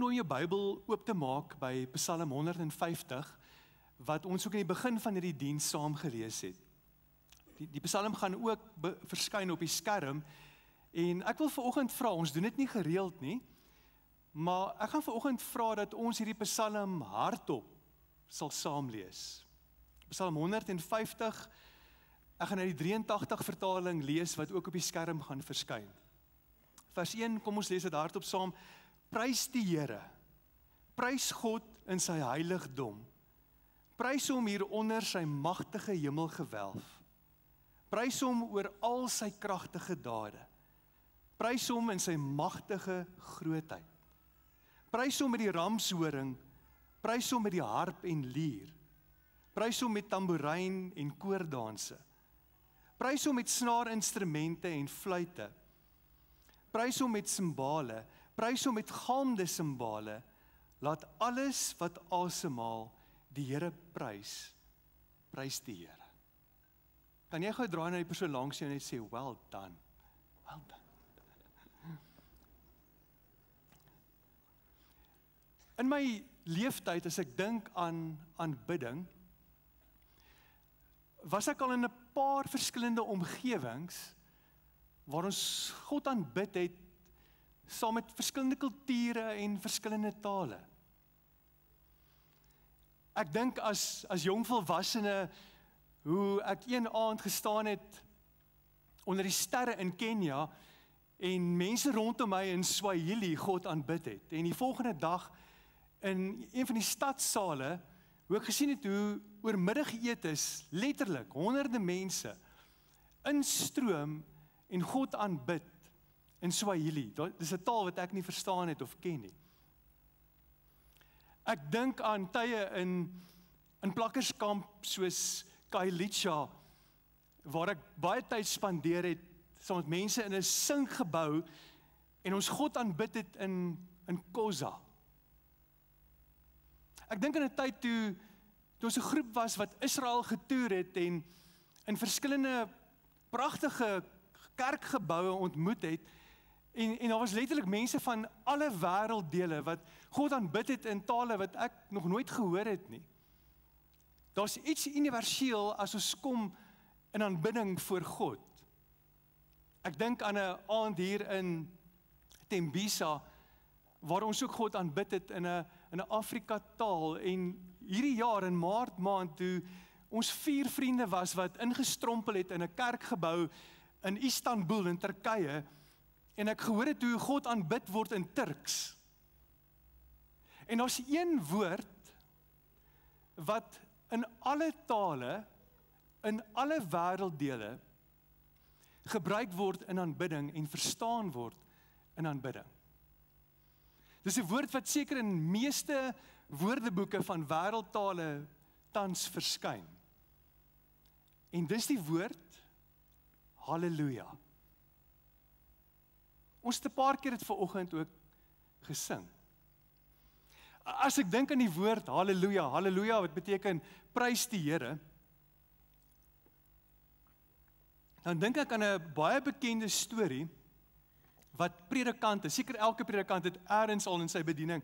nooi jou Bybel oop te maak by Psalm 150, wat ons ook in die begin van hierdie diens saam gelees het. Die Psalm gaan ook verskyn op die skerm, en ek wil vanoggend vra, ons doen dit nie gereeld nie, maar ek gaan vanoggend vra dat ons hierdie Psalm hardop sal saamlees. Psalm 150, ek gaan uit die 83 vertaling lees, wat ook op die skerm gaan verskyn. Vers 1, kom ons lees dit hardop saam. Prys die Here, prys God in sy heiligdom, prys hom hieronder sy magtige hemelgewelf, prys hom oor al sy kragtige dade, prys hom in sy magtige grootheid, prys hom met die ramshoring, prys hom met die harp en lier, prys hom met tamboerijn en koordanse, prys hom met snaarinstrumente en fluite, prys hom met simbale, prys hom met galmende simbale, laat alles wat asemhaal die Here prys, prys die Here. Kan jy gou draai na die persoon langs jou en net sê, well done, well done. In my leeftyd, as ek dink aan aanbidding, was ek al in 'n paar verskillende omgewings, waar ons God aanbid het, saam met verskillende kulture en verskillende tale. Ek dink as jong volwassene, hoe ek een aand gestaan het onder die sterre in Kenia, en mense rondom my in Swahili God aanbid het. En die volgende dag, in een van die stadsale, hoe ek gesien het hoe oormiddagetes, letterlik, honderde mense, instroom en God aanbid in Swahili. Dit is 'n taal wat ek nie verstaan het of ken nie. Ek dink aan tye in plakkerskamp soos Kailicha, waar ek baie tyd spandeer het, saam met mense in 'n singgebou, en ons God aanbid het in Koza. Ek dink aan 'n tyd toe ons 'n groep was wat Israel getoer het, en in verskillende pragtige kerkgeboue ontmoet het, en daar was letterlik mense van alle wêrelddele wat God aanbid het in tale wat ek nog nooit gehoor het nie. Daar's iets universeel as ons kom in aanbidding voor God. Ek dink aan 'n aand hier in Tembisa, waar ons ook God aanbid het in 'n Afrika taal, en hierdie jaar in Maart maand toe ons 4 vriende was wat ingestrompel het in 'n kerkgebou in Istanbul in Turkye, en ek gehoor het hoe God aanbid word in Turks. En daar's een woord wat in alle tale, in alle wêrelddele gebruik word in aanbidding en verstaan word in aanbidding. Dis 'n woord wat seker in meeste woordeboeke van wêreldtale tans verskyn. En dis die woord Halleluja. Ons het 'n paar keer dit vanoggend ook gesing. As ek dink aan die woord Halleluja, Halleluja wat beteken prys die Here, dan dink ek aan 'n baie bekende storie wat predikante, seker elke predikant het eers al in sy bediening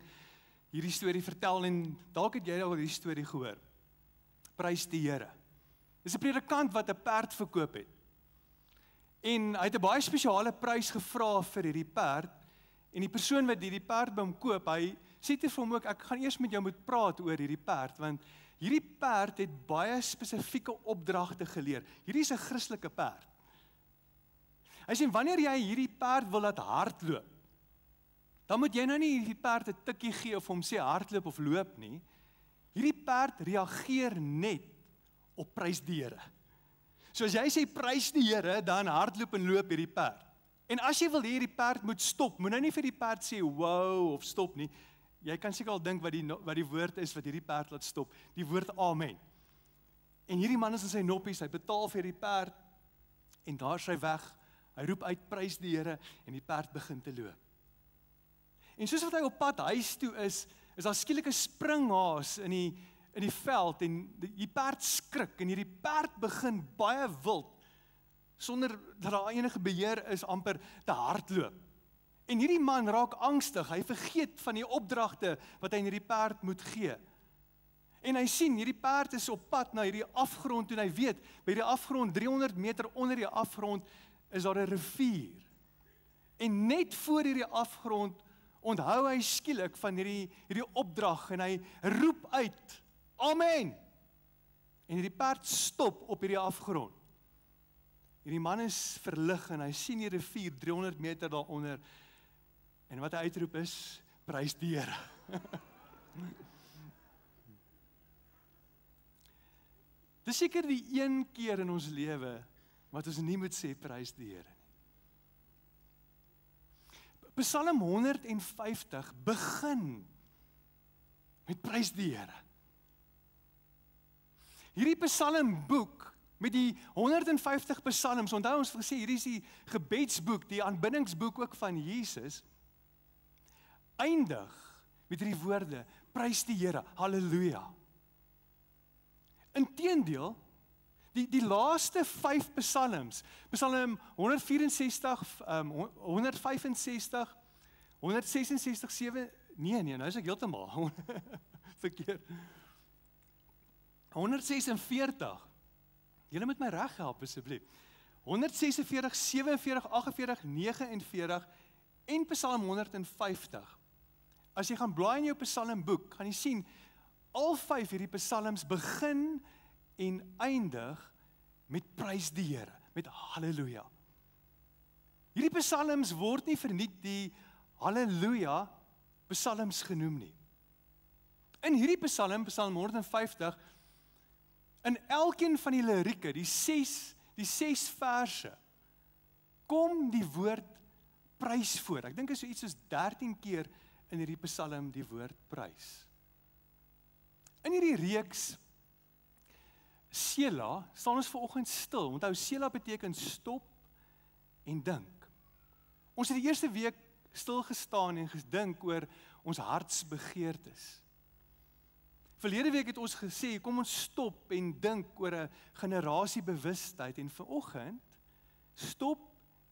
hierdie storie vertel, en dalk het jy al hierdie storie gehoor. Prys die Here. Dis 'n predikant wat 'n perd verkoop het. En hy het 'n baie spesiale prys gevra vir hierdie perd, en die persoon wat hierdie perd by hom koop, hy sê vir hom ook, ek gaan eers met jou moet praat oor hierdie perd, want hierdie perd het baie spesifieke opdragte geleer. Hierdie is 'n Christelike perd. Hy sê, wanneer jy hierdie perd wil laat hardloop, dan moet jy nou nie hierdie perd 'n tikkie gee of hom sê hardloop of loop nie. Hierdie perd reageer net op prys die Here. So as jy sê prys die Here, dan hardloop en loop hierdie perd. En as jy wil hê hierdie perd moet stop, moet nou nie vir die perd sê wow of stop nie. Jy kan seker al dink wat die woord is wat hierdie perd laat stop. Die woord amen. En hierdie man is in sy noppies, hy betaal vir hierdie perd, en daar is hy weg. Hy roep uit prys die Here, en die perd begin te loop. En soos wat hy op pad huis toe is daar skielik 'n springhaas in die veld, en die perd skrik, en hierdie perd begin baie wild, sonder dat daar enige beheer is, amper te hardloop. En hierdie man raak angstig, hy vergeet van die opdragte wat hy in hierdie perd moet gee. En hy sien, hierdie perd is op pad na hierdie afgrond, en hy weet, by die afgrond, 300 meter onder die afgrond, is daar 'n rivier. En net voor hierdie afgrond, onthou hy skielik van hierdie opdrag, en hy roep uit, Amen! En hierdie perd stop op hierdie afgrond. Hierdie man is verlig, en hy sien die rivier 300 meter daaronder, en wat hy uitroep is, prys die Here. Dis seker die een keer in ons lewe wat ons nie moet sê prys die Here nie. Psalm 150 begin met prys die Here. Hierdie psalmboek met die 150 psalms, onthou ons gesê hierdie is die gebedsboek, die aanbiddingsboek ook van Jesus, eindig met hierdie woorde, prys die Here, halleluja. Inteendeel, die laaste 5 psalms, Psalm 164, 165, 166, 7, nee, nou is ek heeltemal verkeerd. 146, julle moet my reg help asseblief. 146, 47, 48, 49 en Psalm 150. As jy gaan blaai in jou psalmboek, gaan jy sien, al 5 hierdie psalms begin en eindig met prys die Here, met halleluja. Hierdie psalms word nie verniet die halleluja psalms genoem nie. In hierdie Psalm 150, in elkeen van die lirieke, die 6 verse, kom die woord prys voor. Ek dink is so iets soos 13 keer in hierdie Psalm die woord prys. In hierdie reeks Sela, staan ons vanoggend stil. Onthou, Sela beteken stop en dink. Ons het die eerste week stil gestaan en gedink oor ons hartsbegeertes. Verlede week het ons gesê, kom ons stop en dink oor 'n generasiebewustheid, en vanoggend stop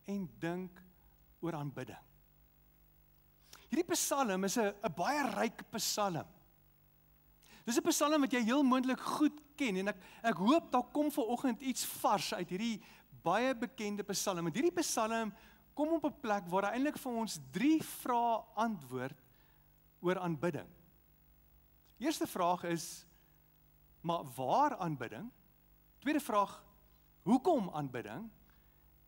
en dink oor aanbidding. Hierdie Psalm is 'n baie ryk Psalm. Dis 'n Psalm wat jy heel moontlik goed ken, en ek hoop daar kom vanoggend iets vars uit hierdie baie bekende Psalm. En hierdie Psalm kom op 'n plek waar hy eintlik vir ons 3 vrae antwoord oor aanbidding. Eerste vraag is, maar waar aanbidding? Tweede vraag, hoekom aanbidding?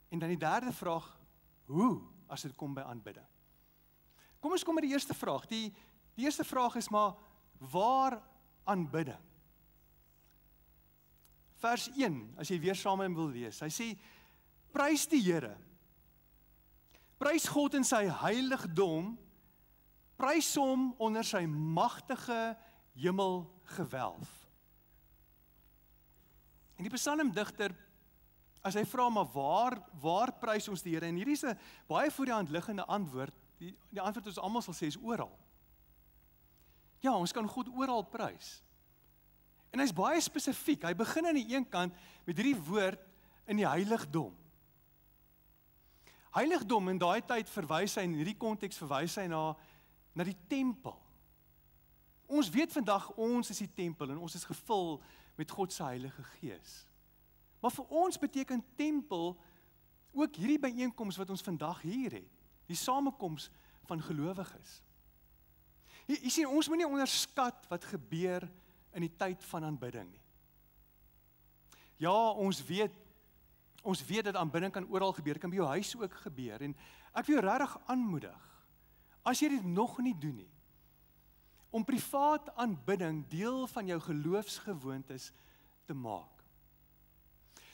En dan die derde vraag, hoe as dit kom by aanbidding? Kom ons kom met die eerste vraag. Die eerste vraag is maar, waar aanbidding? Vers 1, as jy weer saam met hom wil lees. Hy sê, prys die Here. Prys God in sy heiligdom. Prys hom onder sy magtige hemelgewelf. En die psalmdigter, as hy vra, maar waar prys ons die Here? En hierdie is 'n baie voor die hand liggende antwoord. Die antwoord ons almal sal sê is oral. Ja, ons kan God oral prys. En hy's baie spesifiek. Hy begin aan die een kant met hierdie woord in die heiligdom. Heiligdom in daai tyd verwys hy, in hierdie konteks verwys hy na die tempel. Ons weet vandag ons is die tempel en ons is gevul met God se Heilige Gees. Maar vir ons beteken tempel ook hierdie byeenkoms wat ons vandag hier het. Die samekoms van gelowiges. Jy sien, ons moet nie onderskat wat gebeur in die tyd van aanbidding nie. Ja, ons weet dat aanbidding kan oral gebeur, kan by jou huis ook gebeur, en ek wil jou regtig aanmoedig, as jy dit nog nie doen nie, om privaat aanbidding deel van jou geloofsgewoontes te maak.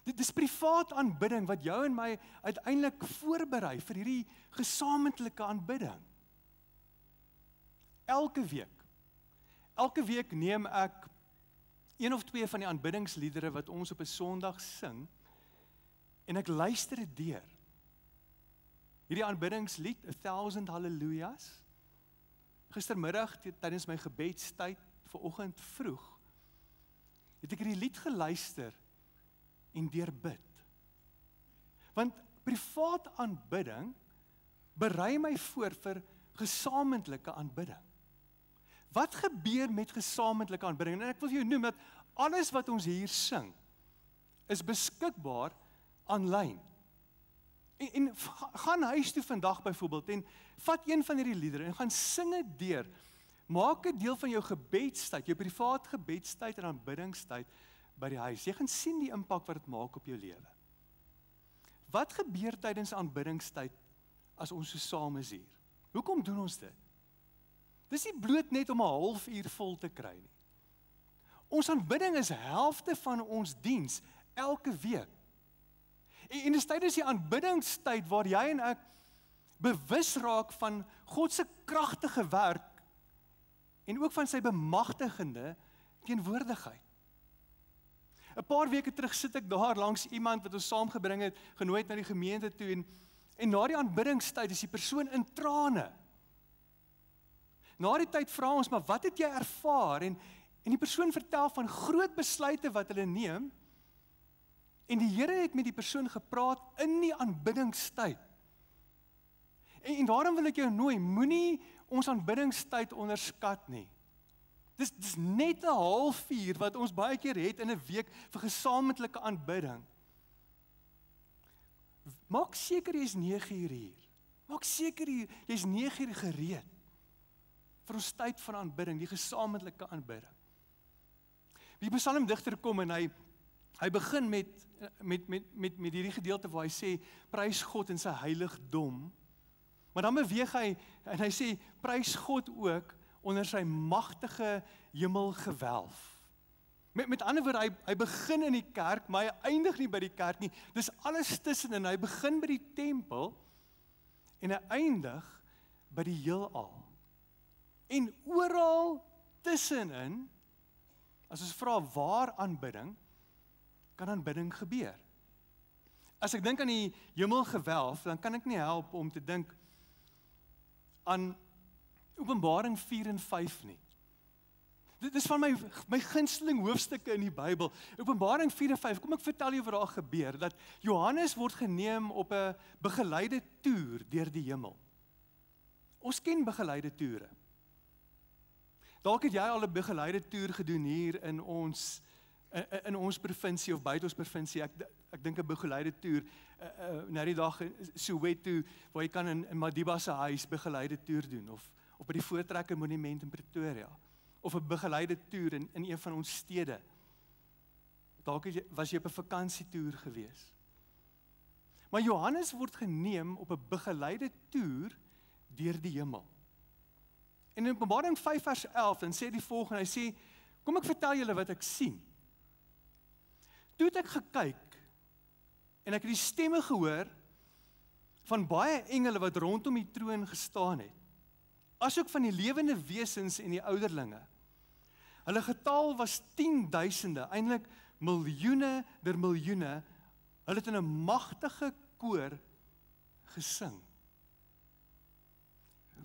Dit is privaat aanbidding wat jou en my uiteindelik voorberei vir hierdie gesamentlike aanbidding. Elke week neem ek 1 of 2 van die aanbiddingsliedere wat ons op 'n Sondag sing, en ek luister dit deur. Hierdie aanbiddingslied, 1000 Hallelujahs. Gistermiddag tydens my gebedstyd, vanoggend vroeg, het ek hierdie lied geluister en deurbid. Want privaat aanbidding berei my voor vir gesamentlike aanbidding. Wat gebeur met gesamentlike aanbidding? En ek wil vir jou noem dat alles wat ons hier sing, is beskikbaar aanlyn. En gaan huis toe vandag byvoorbeeld, en vat een van hierdie liedere, en gaan sing dit deur. Maak dit deel van jou gebedstyd, jou privaat gebedstyd en aanbiddingstyd by die huis. Jy gaan sien die impak wat dit maak op jou lewe. Wat gebeur tydens aanbiddingstyd as ons so saam is hier? Hoekom doen ons dit? Dis nie bloot net om 'n halfuur vol te kry nie. Ons aanbidding is helfte van ons diens elke week. En dis tydens die aanbiddingstyd waar jy en ek bewus raak van God se kragtige werk en ook van sy bemagtigende teenwoordigheid. 'n Paar weke terug sit ek daar langs iemand wat ons saamgebring het, genooi het na die gemeente toe, en na die aanbiddingstyd is die persoon in trane. Na die tyd vra ons, maar wat het jy ervaar? En die persoon vertel van groot besluite wat hulle neem, en die Here het met die persoon gepraat in die aanbiddingstyd. En daarom wil ek jou nooi, moenie ons aanbiddingstyd onderskat nie. Dis net 'n halfuur wat ons baie keer het in 'n week vir gesamentlike aanbidding. Maak seker jy's 9 uur hier. Maak seker jy's 9 uur gereed vir ons tyd van aanbidding, die gesamentlike aanbidding. Die psalmdigter kom en hy begin met hierdie gedeelte waar hy sê, prys God in sy heiligdom, maar dan beweeg hy en hy sê, prys God ook onder sy magtige hemelgewelf. Met ander woorde, hy begin in die kerk, maar hy eindig nie by die kerk nie. Dis alles tussenin. Hy begin by die tempel en hy eindig by die heelal. En oral tussenin, as ons vra waar aanbidding, kan aanbidding gebeur. As ek dink aan die hemelgewelf, dan kan ek nie help om te dink aan Openbaring 4 en 5 nie. Dit is van my gunsteling hoofstukke in die Bybel. Openbaring 4 en 5, kom ek vertel jou wat daar gebeur, dat Johannes word geneem op 'n begeleide toer deur die hemel. Ons ken begeleide toere. Dalk het jy al 'n begeleide toer gedoen hier in ons provinsie of buite ons provinsie. Ek dink 'n begeleide toer na die dag Soweto, waar jy kan in Madiba se huis begeleide toer doen, of by die Voortrekker Monument in Pretoria, of 'n begeleide toer in een van ons stede. Dalk was jy op 'n vakansietoer gewees. Maar Johannes word geneem op 'n begeleide toer deur die hemel. En in Openbaring 5 vers 11, dan sê die volgende, hy sê, kom ek vertel julle wat ek sien. Toe het ek gekyk, en ek het die stemme gehoor, van baie engele wat rondom die troon gestaan het, asook van die lewende wesens en die ouderlinge. Hulle getal was 10.000, eintlik miljoene der miljoene. Hulle het in 'n magtige koor gesing.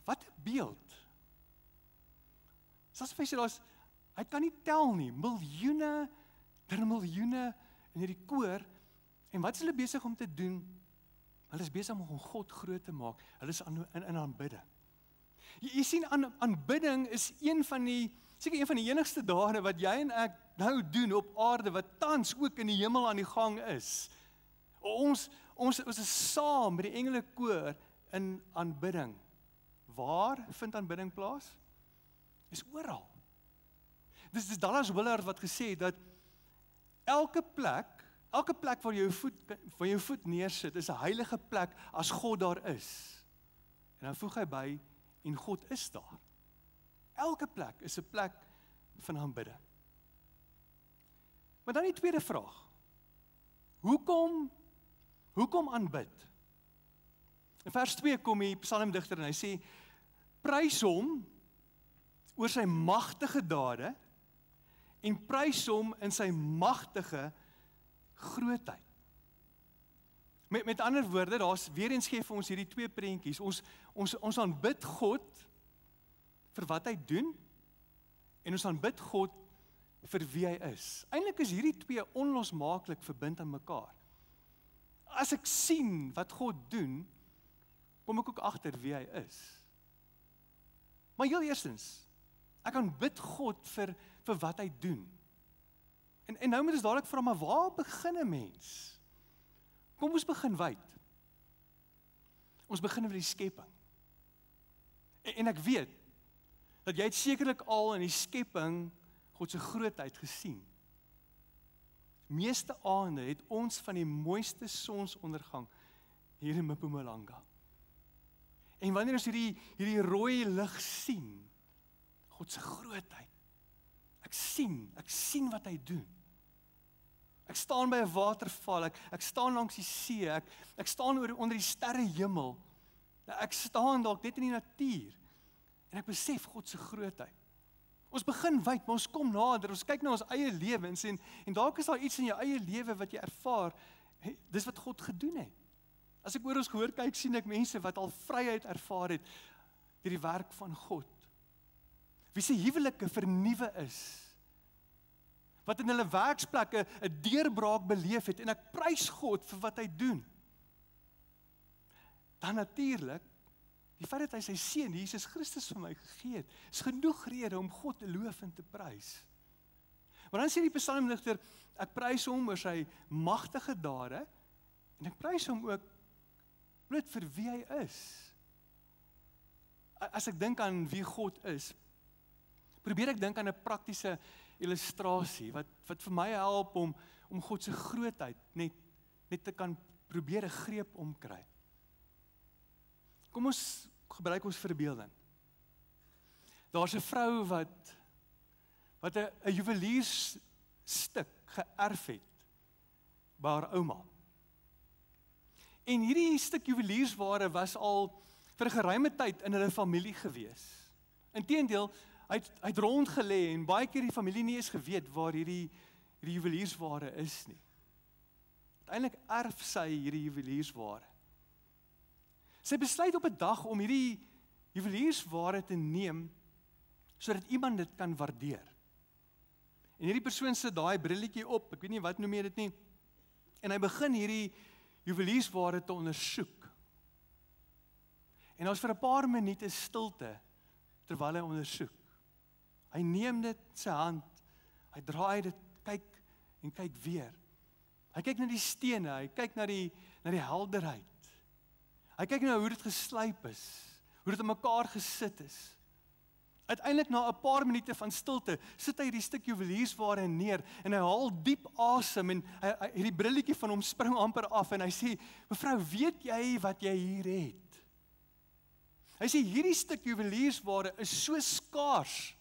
Wat 'n beeld. Hy kan nie tel nie, miljoene der miljoene in hierdie koor. En wat is hulle besig om te doen? Hulle is besig om God groot te maak. Hulle is in aanbidding. Jy sien, aanbidding is seker een van die enigste dade wat jy en ek nou doen op aarde, wat tans ook in die hemel aan die gang is. Ons is saam met die engelekoor in aanbidding. Waar vind aanbidding plaas? Is oral. Dis Dallas Willard wat gesê het dat elke plek waar jou voet neersit, is 'n heilige plek as God daar is. En dan voeg hy by, en God is daar. Elke plek is 'n plek van aanbidding. Maar dan die tweede vraag. Hoekom aanbid? In vers 2 kom die psalmdigter en hy sê, prys hom oor sy magtige dade en prys hom in sy magtige grootheid. Met ander woorde, daar's weer eens gee vir ons hierdie twee prentjies. Ons aanbid God vir wat hy doen, en ons aanbid God vir wie hy is. Eintlik is hierdie twee onlosmaaklik verbind aan mekaar. As ek sien wat God doen, kom ek ook agter wie hy is. Maar heel eerstens, ek aanbid God vir wat hy doen. En nou moet ons dadelik vra, maar waar begin 'n mens? Kom ons begin wyd. Ons begin met die skepping. En ek weet, dat jy het sekerlik al in die skepping God se grootheid gesien. Meeste aande het ons van die mooiste sonsondergang hier in Mpumalanga. En wanneer ons hierdie rooi lig sien, God se grootheid, ek sien wat hy doen. Ek staan by 'n waterval, ek staan langs die see, ek staan onder die sterrehemel. Ek staan dalk net in die natuur en ek besef God se grootheid. Ons begin wyd, maar ons kom nader, ons kyk na ons eie lewens en dalk is daar iets in jou eie lewe wat jy ervaar, dis wat God gedoen het. As ek oor ons gehoor kyk, sien ek mense wat al vryheid ervaar het deur die werk van God. Wie se huwelike vernuwe is, wat in hulle werksplekke 'n deurbraak beleef het, en ek prys God vir wat hy doen. Dan natuurlik, die feit dat hy sy seun, Jesus Christus vir my gegee het, is genoeg rede om God te loof en te prys. Maar dan sê die psalmdigter, ek prys hom oor sy magtige dade, en ek prys hom ook bloot vir wie hy is. As ek dink aan wie God is, probeer ek dink aan 'n praktiese illustrasie, wat vir my help om God se grootheid net te kan probeer 'n greep omkry. Kom ons gebruik ons verbeelding. Daar's 'n vrou wat 'n juweliersstuk geërf het by haar ouma. En hierdie stuk juweliersware was al vir 'n geruime tyd in hulle familie gewees. Inteendeel, hy het rondgelê en baie keer die familie nie eens geweet waar hierdie juweliersware is nie. Uiteindelik erf sy hierdie juweliersware. Sy besluit op 'n dag om hierdie juweliersware te neem sodat iemand dit kan waardeer. En hierdie persoon sit daai brilletjie op, ek weet nie wat noem jy dit nie, en hy begin hierdie juweliersware te ondersoek. En ons vir 'n paar minute stilte terwyl hy ondersoek. Hy neem dit in sy hand, hy draai dit, kyk en kyk weer. Hy kyk na die stene, hy kyk na die helderheid. Hy kyk na hoe dit geslyp is, hoe dit in mekaar gesit is. Uiteindelik na 'n paar minute van stilte, sit hy hierdie stuk juweliersware neer en hy haal diep asem en hierdie brilletjie van hom spring amper af en hy sê, mevrou, weet jy wat jy hier het? Hy sê, hierdie stuk juweliersware is so skaars.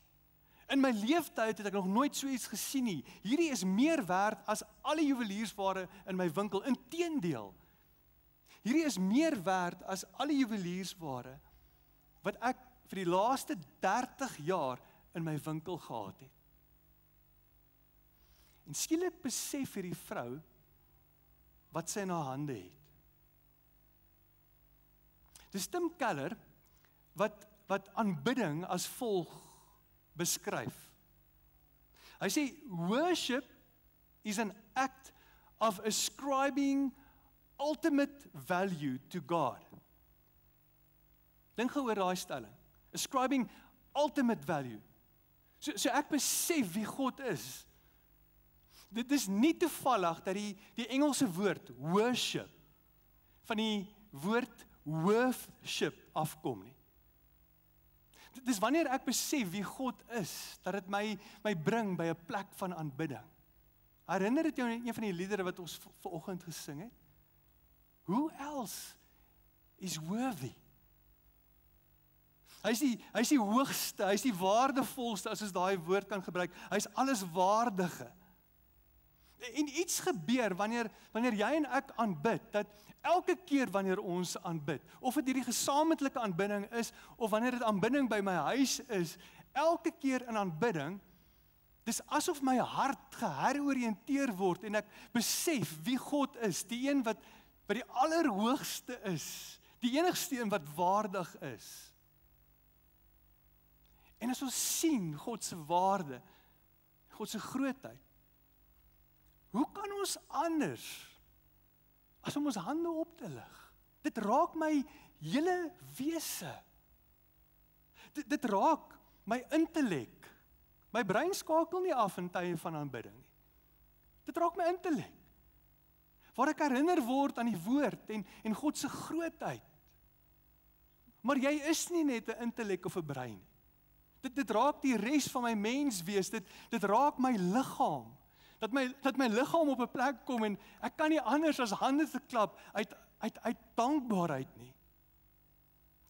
In my lewenstyd het ek nog nooit so iets gesien nie. Hierdie is meer werd as alle juweliersware in my winkel. Inteendeel, hierdie is meer werd as alle juweliersware wat ek vir die laaste 30 jaar in my winkel gehad het. En skielik besef hierdie vrou wat sy in haar hande het. Dis Tim Keller wat aanbidding as volg beskryf. Hy sê, worship is an act of ascribing ultimate value to God. Dink gou oor daai stelling. Ascribing ultimate value. So ek besef wie God is. Dit is nie toevallig dat die Engelse woord worship van die woord worship afkom nie. Dit is wanneer ek besef wie God is, dat dit my bring by 'n plek van aanbidding. Herinner dit jou aan een van die liedere wat ons vanoggend gesing het? Who else is worthy? Hy is die hoogste, hy is die waardevolste, as ons daai woord kan gebruik. Hy is alles waardige. En iets gebeur wanneer jy en ek aanbid, dat elke keer wanneer ons aanbid, of dit hierdie gesamentlike aanbidding is, of wanneer dit aanbidding by my huis is, elke keer in aanbidding, dis asof my hart geheroriënteer word, en ek besef wie God is, die een wat die allerhoogste is, die enigste een wat waardig is. En as ons sien God se waarde, God se grootheid, hoe kan ons anders as om ons hande op te lig? Dit raak my hele wese. Dit raak my intellek. My brein skakel nie af in tye van aanbidding nie. Dit raak my intellek. Waar ek herinner word aan die woord en God se grootheid. Maar jy is nie net 'n intellek of 'n brein nie. Dit raak die res van my menswees, dit raak my liggaam. Dat my liggaam op 'n plek kom en ek kan nie anders as hande te klap uit dankbaarheid nie.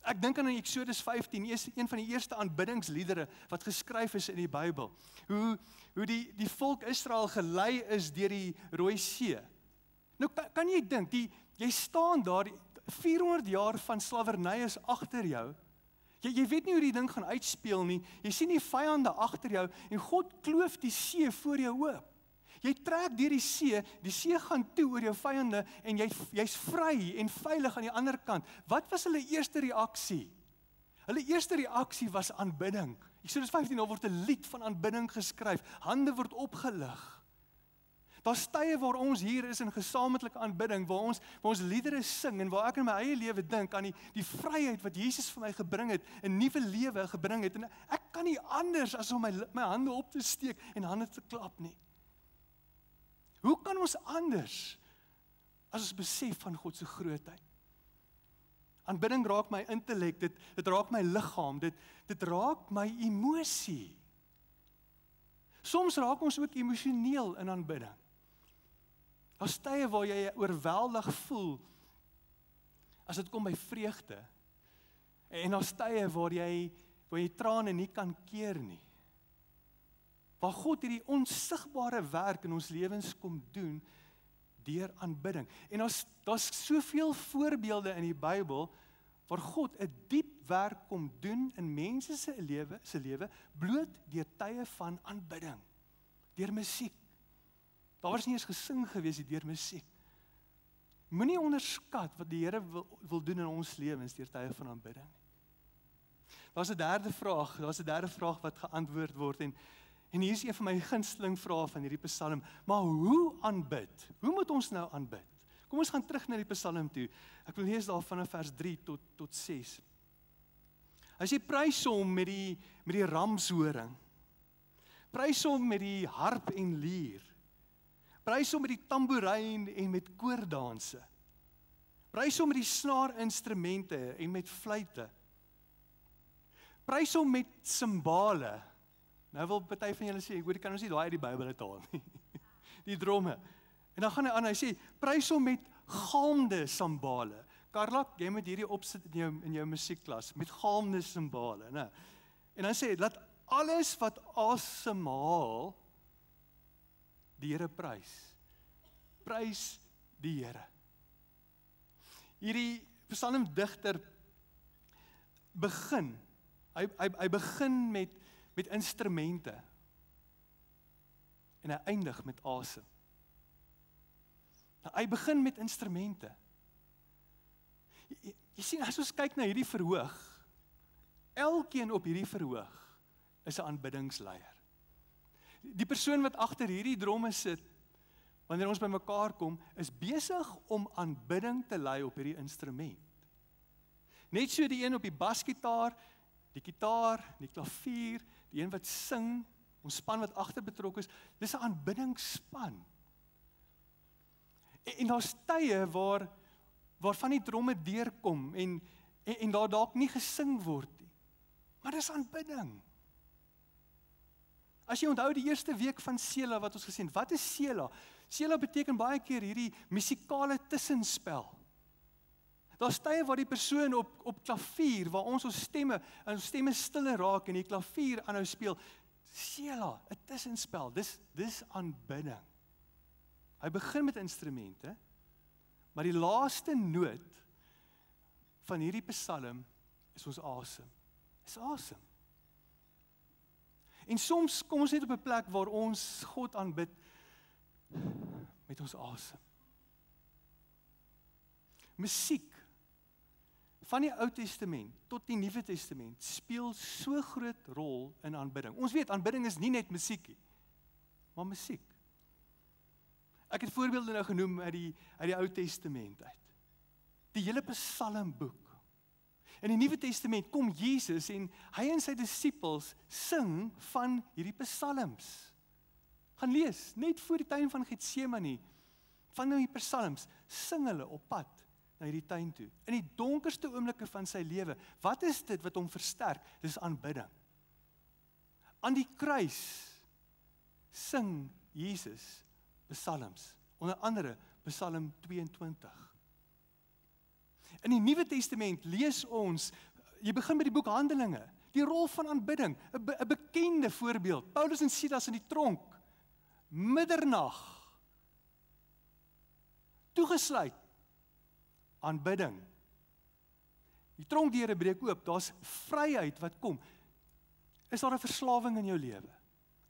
Ek dink aan Eksodus 15, een van die eerste aanbiddingsliedere wat geskryf is in die Bybel. Hoe die volk Israel gelei is deur die Rooi See. Nou kan jy dink, jy staan daar, 400 jaar van slawerny is agter jou. Jy weet nie hoe die ding gaan uitspeel nie. Jy sien die vyande agter jou en God kloof die see voor jou oop. Jy trek deur die see gaan toe oor jou vyande en jy's vry en veilig aan die ander kant. Wat was hulle eerste reaksie? Hulle eerste reaksie was aanbidding. Eksodus 15 word 'n lied van aanbidding geskryf. Hande word opgelig. Daar's tye waar ons hier is in gesamentlike aanbidding, waar ons liedere sing en waar ek in my eie lewe dink aan die vryheid wat Jesus vir my gebring het, 'n nuwe lewe gebring het. En ek kan nie anders as om my hande op te steek en hande te klap nie. Hoe kan ons anders as ons besef van God se grootheid? Aanbidding raak my intellek, dit raak my liggaam, dit raak my emosie. Soms raak ons ook emosioneel in aanbidding. Daar's tye waar jy oorweldig voel as dit kom by vreugde. En daar's tye waar jy trane nie kan keer nie. Waar God hierdie onsigbare werk in ons lewens kom doen deur aanbidding. En daar's soveel voorbeelde in die Bybel waar God 'n diep werk kom doen in mense se lewe bloot deur tye van aanbidding, deur musiek. Daar was nie eens gesing gewees deur musiek. Moenie onderskat wat die Here wil doen in ons lewens deur tye van aanbidding. Daar's 'n derde vraag wat geantwoord word en hier is een van my gunsteling vrae van hierdie Psalm, maar hoe aanbid? Hoe moet ons nou aanbid? Kom ons gaan terug na die Psalm toe. Ek wil lees daar vanaf vers 3 tot 6. As jy prys hom met die ramshoring, prys hom met die harp en lier, prys hom met die tamboerijn en met koordanse, prys hom met die snaarinstrumente en met fluite, prys hom met simbale. Nou wil party van julle sê, ek kan ons nie daai uit die Bybel uithaal nie. Die dromme. En dan gaan hy aan, hy sê, prys hom met galmende simbale. Karla, jy moet hierdie opsit in jou musiekklas, met galmende simbale. Nou. En dan sê hy, laat alles wat asemhaal, die Here prys. Prys die Here. Hierdie psalmdigter begin, hy begin met instrumente en hy eindig met asem. Nou, hy begin met instrumente. Jy sien, as ons kyk na hierdie verhoog, elkeen op hierdie verhoog is 'n aanbiddingsleier. Die persoon wat agter hierdie dromme sit, wanneer ons by mekaar kom, is besig om aanbidding te lei op hierdie instrument. Net so die een op die basgitaar, die gitaar, die klavier, die een wat sing, ons span wat agter betrokke is, dis 'n aanbiddingsspan. En daar's tye waarvan die dromme deurkom en daar dalk nie gesing word nie. Maar dis aanbidding. As jy onthou die eerste week van Sela wat ons gesien het, wat is Sela? Sela beteken baie keer hierdie musikale tussenspel. Daar's tye waar die persoon op klavier, waar ons stemme stiller raak en die klavier aanhou speel. Sela, 'n tussenspel, dis aanbidding. Hy begin met instrumente, maar die laaste noot van hierdie psalm is ons asem. Is asem. En soms kom ons net op 'n plek waar ons God aanbid met ons asem. Musiek van die Ou Testament tot die Nuwe Testament speel so groot rol in aanbidding. Ons weet aanbidding is nie net musiek nie, maar musiek. Ek het voorbeelde nou genoem uit die Ou Testament uit. Die hele Psalmboek In die Nuwe Testament kom Jesus en hy en sy disippels sing van hierdie psalms. Gaan lees, net voor die tuin van Getsemane, van die psalms, sing hulle op pad na hierdie tuin toe. In die donkerste oomblikke van sy lewe, wat is dit wat hom versterk? Dis aanbidding. Aan die kruis sing Jesus psalms, onder andere Psalm 22. In die Nuwe Testament lees ons, jy begin met die boek Handelinge, die rol van aanbidding, 'n bekende voorbeeld, Paulus en Silas in die tronk, middernag, toegesluit, aanbidding. Die tronkdeure breek oop, daar's vryheid wat kom. Is daar 'n verslawing in jou lewe?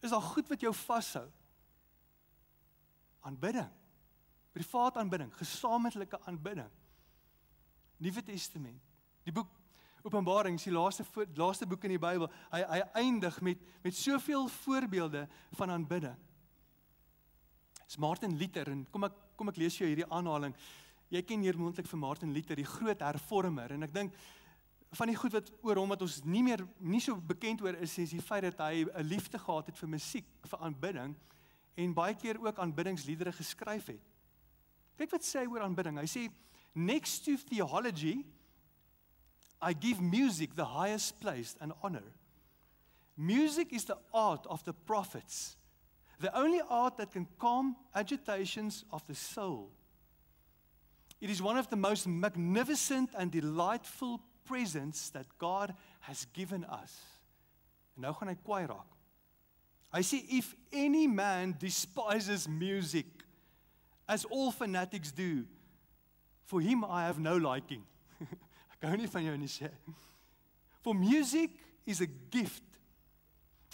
Is daar goed wat jou vashou? Aanbidding, privaat aanbidding, gesamentlike aanbidding. Nuwe Testament, die boek Openbaring is die laaste boek in die Bybel. Hy eindig met soveel voorbeelde van aanbidding. Dis Martin Luther, en kom ek lees jou hierdie aanhaling. Jy ken hier moontlik vir Martin Luther, die groot hervormer, en ek dink van die goed wat oor hom wat ons nie so bekend oor is die feit dat hy 'n liefde gehad het vir musiek, vir aanbidding, en baie keer ook aanbiddingsliedere geskryf het. Kyk wat sê hy oor aanbidding. Hy sê, next to theology, I give music the highest place and honor. Music is the art of the prophets, the only art that can calm agitations of the soul. It is one of the most magnificent and delightful presents that God has given us. En nou gaan hy kwaai raak. Hy sê, if any man despises music, as all fanatics do, for him I have no liking. Ek hou nie van jou nie sê. For music is a gift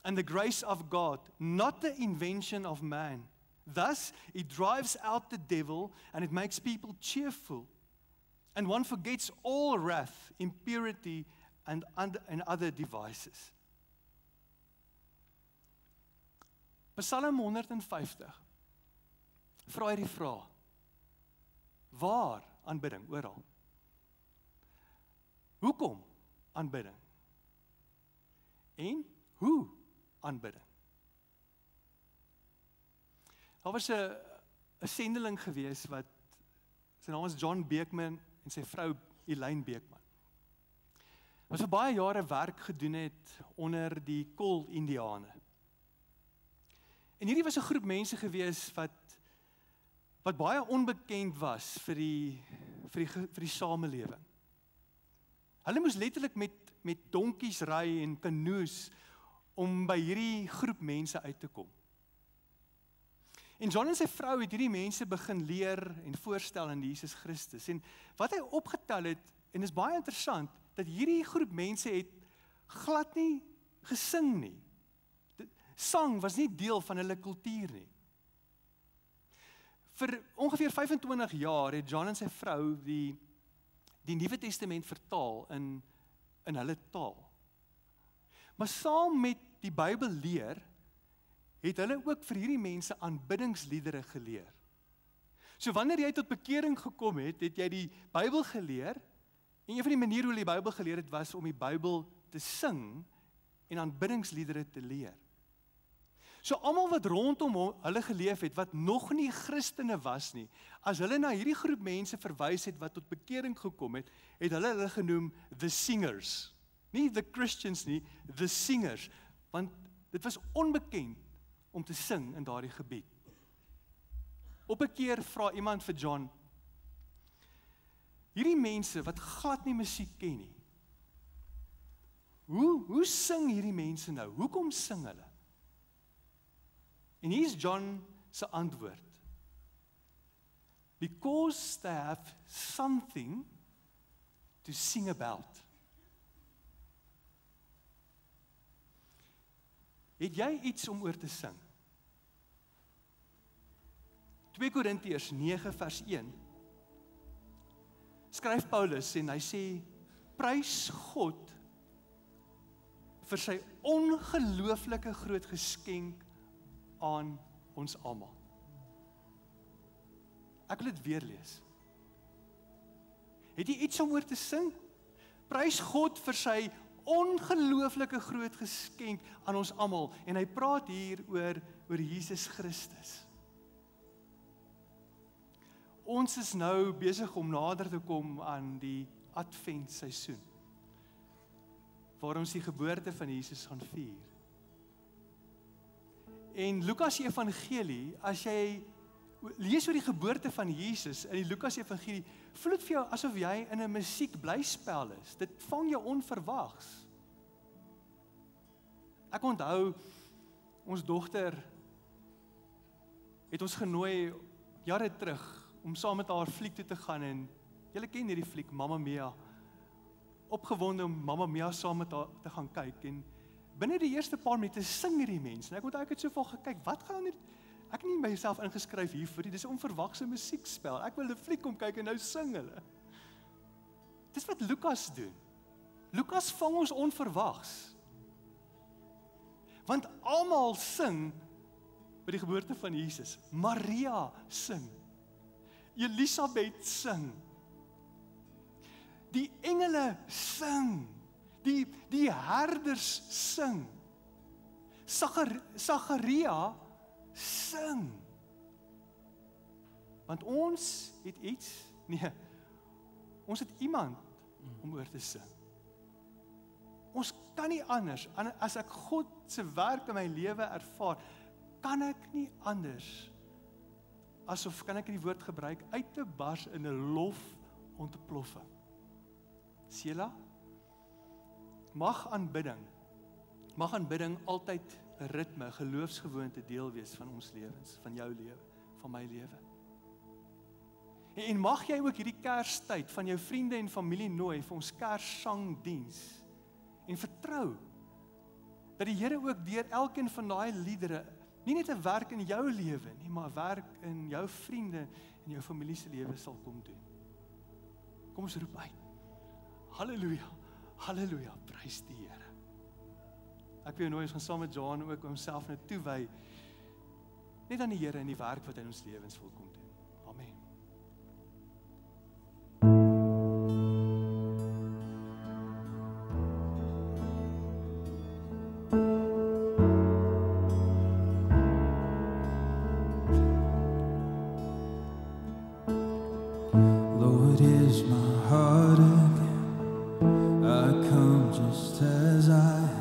and the grace of God, not the invention of man. Thus, it drives out the devil and it makes people cheerful. And one forgets all wrath, impurity, and other devices. Psalm 150 vra hierdie vraag. Waar aanbidding? Oral. Hoekom aanbidding? En hoe aanbidding? Daar was 'n sendeling gewees wat, sy naam is John Beekman en sy vrou Elaine Beekman. Wat vir baie jare werk gedoen het onder die Kol-Indiane. En hierdie was 'n groep mense gewees wat baie onbekend was vir die samelewing. Hulle moes letterlik met donkies ry en kanoes om by hierdie groep mense uit te kom. En John en sy vrou het hierdie mense begin leer en voorstel aan Jesus Christus. En wat hy opgetel het, en is baie interessant, dat hierdie groep mense het glad nie gesing nie. Sang was nie deel van hulle kultuur nie. Vir ongeveer 25 jaar het John en sy vrou die Nuwe Testament vertaal in hulle taal. Maar saam met die Bybel leer, het hulle ook vir hierdie mense aanbiddingsliedere geleer. So wanneer jy tot bekering gekom het, het jy die Bybel geleer, en een van die maniere hoe hulle die Bybel geleer het, was om die Bybel te sing en aanbiddingsliedere te leer. So almal wat rondom hulle geleef het, wat nog nie Christene was nie, as hulle na hierdie groep mense verwys het wat tot bekering gekom het, het hulle genoem the singers. Nie the Christians nie, the singers. Want dit was onbekend om te sing in daardie gebied. Op 'n keer vra iemand vir John, hierdie mense wat glad nie musiek ken nie, hoe sing hierdie mense nou? Hoekom sing hulle? En hier is John se antwoord. Because they have something to sing about. Het jy iets om oor te sing? 2 Korintiërs 9 vers 1 skryf Paulus en hy sê, prys God vir sy ongelooflike groot geskenk aan ons almal. Ek wil dit weer lees. Het jy iets om oor te sing? Prys God vir sy ongelooflike groot geskenk aan ons almal. En hy praat hier oor Jesus Christus. Ons is nou besig om nader te kom aan die Adventseisoen, waar ons die geboorte van Jesus gaan vier. En Lukas Evangelie, as jy lees oor die geboorte van Jesus in die Lukas Evangelie, voel dit vir jou asof jy in 'n musiekblyspel is. Dit vang jou onverwags. Ek onthou, ons dogter het ons genooi jare terug om saam met haar fliek toe te gaan en julle ken hierdie fliek, Mamma Mia. Opgewonde om Mamma Mia saam met haar te gaan kyk en binne die eerste paar minute sing hierdie mense. En ek onthou ek het soveel gekyk, wat gaan hier? Ek het nie myself ingeskryf hiervoor nie, dis 'n onverwagse musiekspel. Ek wil 'n fliek kom kyk en nou sing hulle. Dis wat Lukas doen. Lukas vang ons onverwags. Want almal sing by die geboorte van Jesus. Maria sing. Elisabeth sing. Die engele sing. Die herders sing. Sagaria sing. Want ons het iets, ons het iemand om oor te sing. Ons kan nie anders, as ek God se werk in my lewe ervaar, kan ek nie anders, asof kan ek die woord gebruik, uit te bars in 'n lof ontploffing. Sela, mag aanbidding altyd 'n ritme, geloofsgewoonte deel wees van ons lewens, van jou lewe, van my lewe. En mag jy ook hierdie Kerstyd van jou vriende en familie nooi vir ons Kerssangdiens en vertrou dat die Here ook deur elkeen van daai liedere nie net 'n werk in jou lewe nie, maar 'n werk in jou vriende en jou familie se lewe sal kom doen. Kom ons roep uit. Halleluja, halleluja, prys die Here. Ek wil nooi ons gaan saam met Johan ook homself net toewy, net aan die Here en die werk wat hy in ons lewens wil kom doen. Amen. Lord, is my heart again. I come just as I am.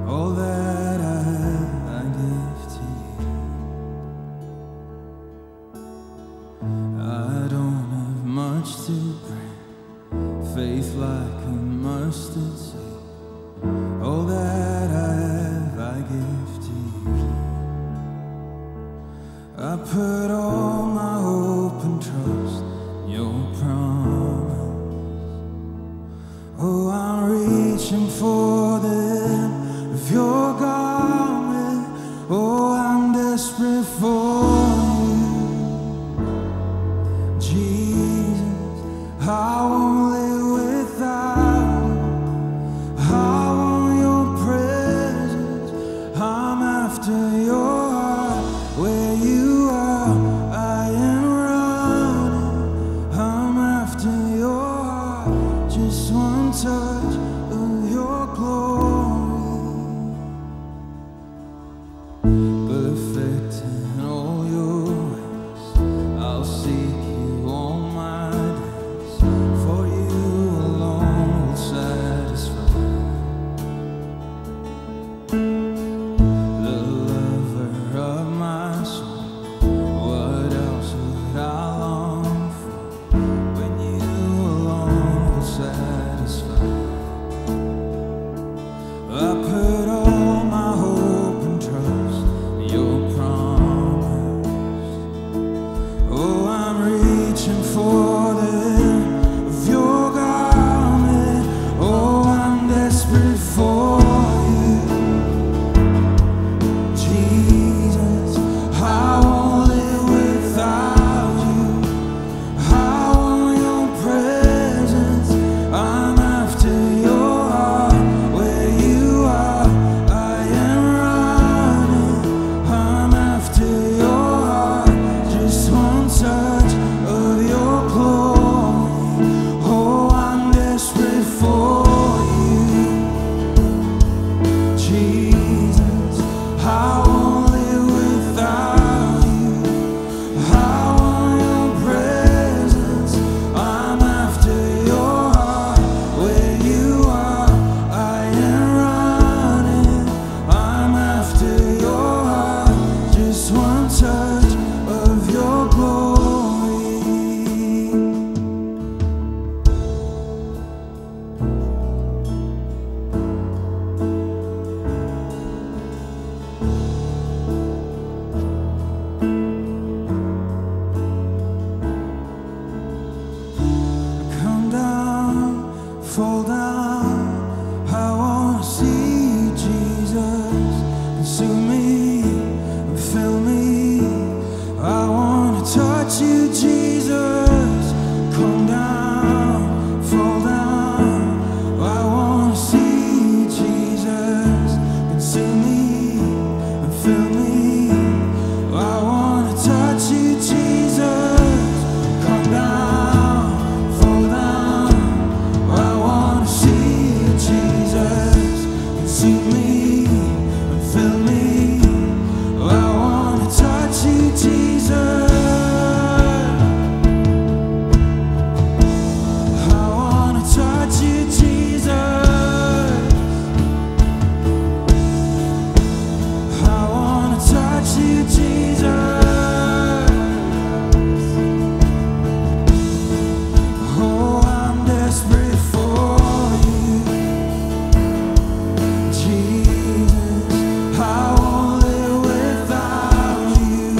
All that I have, I give to you. I don't have much to bring, faith like a mustard seed. All that I have, I give to you. I put all my hope and trust in your promise. Oh, I'm reaching for the hem of your garment. Oh, I'm desperate for you, Jesus. I won't live without you. I want your presence. I'm after your heart. Where you are, I touch of your glory. Come down, fall down. I wanna see you, Jesus. Consume me and fill me. I wanna touch you, Jesus. Come down, fall down. I wanna see you, Jesus. Consume me and fill me. I wanna touch you, Jesus. Come down, fall down. I wanna see you, Jesus. Consume me and fill me. I wanna touch you, Jesus. I wanna touch you, Jesus. I wanna touch you, Jesus. Oh, I'm desperate for you, Jesus. I won't live without you.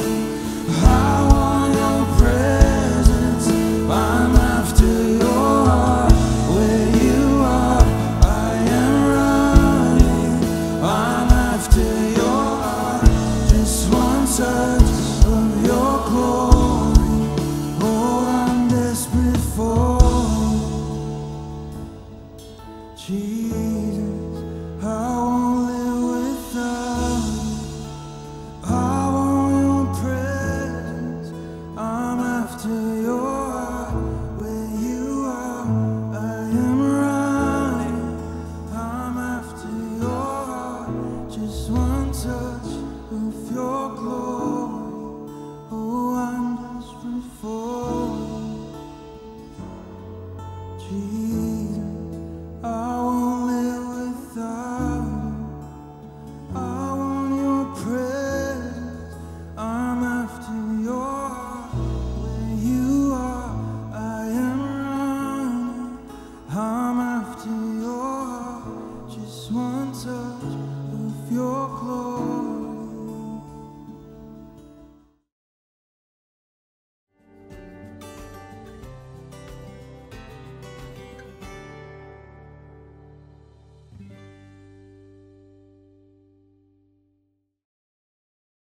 I want your presence. I'm after your heart. Where you are, I am running. I'm after your heart. Just one touch of your glory. Oh, I'm desperate for you, Jesus. I won't live without you. I want your presence. I'm after your heart. Where you are, I am running. I'm after your heart. Just one touch of your glory. Oh, I'm desperate for you, Jesus. I won't live without you. I want your presence. I'm after your heart. Where you are, I am running. I'm